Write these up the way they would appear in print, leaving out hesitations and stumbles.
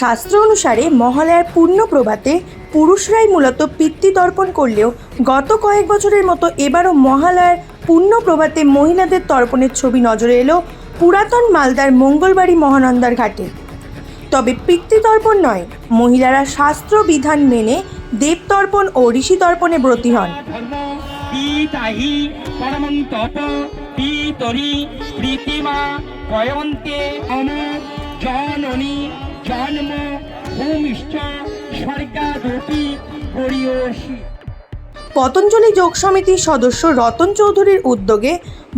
শাস্ত্র অনুসারে মহালয়ার পূর্ণ প্রভাতে পুরুষরাই মূলত পিতৃতর্পণ করলেও গত কয়েক বছরের মতো এবারও মহালয়ার পূর্ণ প্রভাতে মহিলাদের তর্পণের ছবি নজরে এলো পুরাতন মালদার মঙ্গলবাড়ি মহানন্দার ঘাটে। তবে পিতৃতর্পণ নয়, মহিলারা শাস্ত্র বিধান মেনে দেবতর্পণ ও ঋষিতর্পণে ব্রতী হন। পতঞ্জলি যোগ সমিতির সদস্য রতন চৌধুরীর উদ্যোগে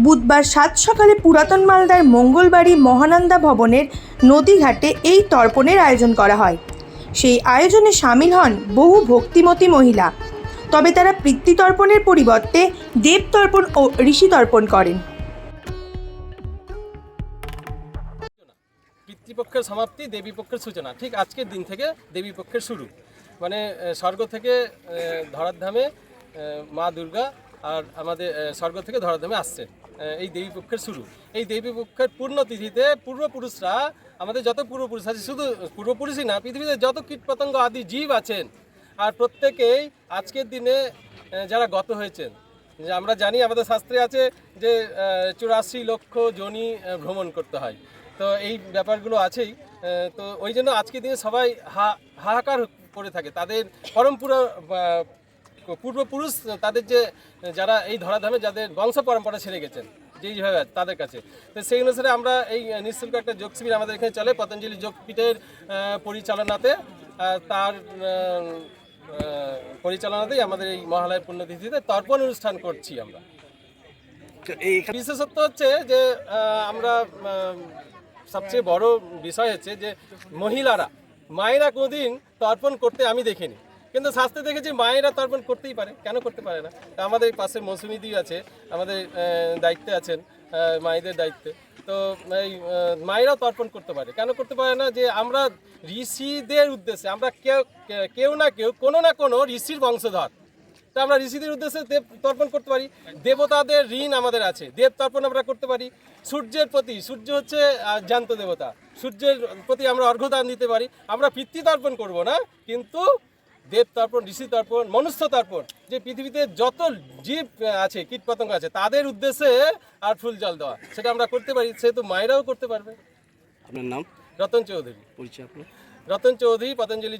বুধবার 7 সকালে পুরাতন মালদার মঙ্গলবাড়ি মহানন্দা ভবনের নদীঘাটে এই তর্পণের আয়োজন করা হয়। সেই আয়োজনে সামিল হন বহু ভক্তিমতী মহিলা। তবে তারা পিতৃতর্পণের পরিবর্তে দেবতর্পণ ও ঋষিতর্পণ করেন। পিতৃপক্ষের সমাপ্তি, দেবীপক্ষের সূচনা। ঠিক আজকের দিন থেকে দেবীপক্ষের শুরু, মানে স্বর্গ থেকে ধরাধামে মা দুর্গা আর আমাদের স্বর্গ থেকে ধরাধামে আসছে, এই দেবীপক্ষের শুরু। এই দেবীপক্ষের পূর্ণতিথিতে পূর্বপুরুষরা, আমাদের যত পূর্বপুরুষ আছে, শুধু পূর্বপুরুষই না, পৃথিবীতে যত কীটপতঙ্গ আদি জীব আছেন, আর প্রত্যেকেই আজকের দিনে যারা গত হয়েছেন, যে আমরা জানি আমাদের শাস্ত্রে আছে যে 84 লক্ষ যোনি ভ্রমণ করতে হয়। তো এই ব্যাপারগুলো আছেই। তো ওই জন্য আজকের দিনে সবাই হাহাকার করে থাকে। তাদের পূর্বপুরুষ, তাদের যে যারা এই ধরাধামে যাদের বংশ পরম্পরা ছেড়ে গেছেন যেইভাবে তাদের কাছে, তো সেই অনুসারে আমরা এই নিঃশুল্ক একটা যোগ শিবির আমাদের এখানে চলে পতঞ্জলি যোগপীঠের পরিচালনাতে। তার পরিচালনাতেই আমাদের এই মহালয়ার পুণ্যতিথিতে তর্পণ অনুষ্ঠান করছি আমরা। বিশেষত্ব হচ্ছে যে আমরা সবচেয়ে বড় বিষয় হচ্ছে যে মহিলারা, মায়েরা কোনোদিন তর্পণ করতে আমি দেখিনি, কিন্তু শাস্ত্রে দেখেছি মায়েরা তর্পণ করতেই পারে, কেন করতে পারে না? আমাদের পাশে মৌসুমীদি আছে, আমাদের দায়িত্বে আছেন, মায়েদের দায়িত্বে। তো এই মায়েরাও তর্পণ করতে পারে, কেন করতে পারে না? যে আমরা ঋষিদের উদ্দেশ্যে, আমরা কেউ না কেউ কোনো না কোনো ঋষির বংশধর, তো আমরা ঋষিদের উদ্দেশ্যে দেব তর্পণ করতে পারি। দেবতাদের ঋণ আমাদের আছে, দেব তর্পণ আমরা করতে পারি। সূর্যের প্রতি, সূর্য হচ্ছে জ্যান্ত দেবতা, সূর্যের প্রতি আমরা অর্ঘ্যদান দিতে পারি। আমরা পিতৃতর্পণ করব না, কিন্তু দেব তর্পণ, ঋষি তর্পণ, মনুষ্য তর্পণ, যে পৃথিবীতে যত জীব আছে, কীটপতঙ্গ আছে, তাদের উদ্দেশ্যে আর ফুল জল দেওয়া, সেটা আমরা করতে পারি। সেহেতু মায়েরাও করতে পারবে। আপনার নাম? রতন চৌধুরী। পরিচয় আপনার? রতন চৌধুরী, পতঞ্জলি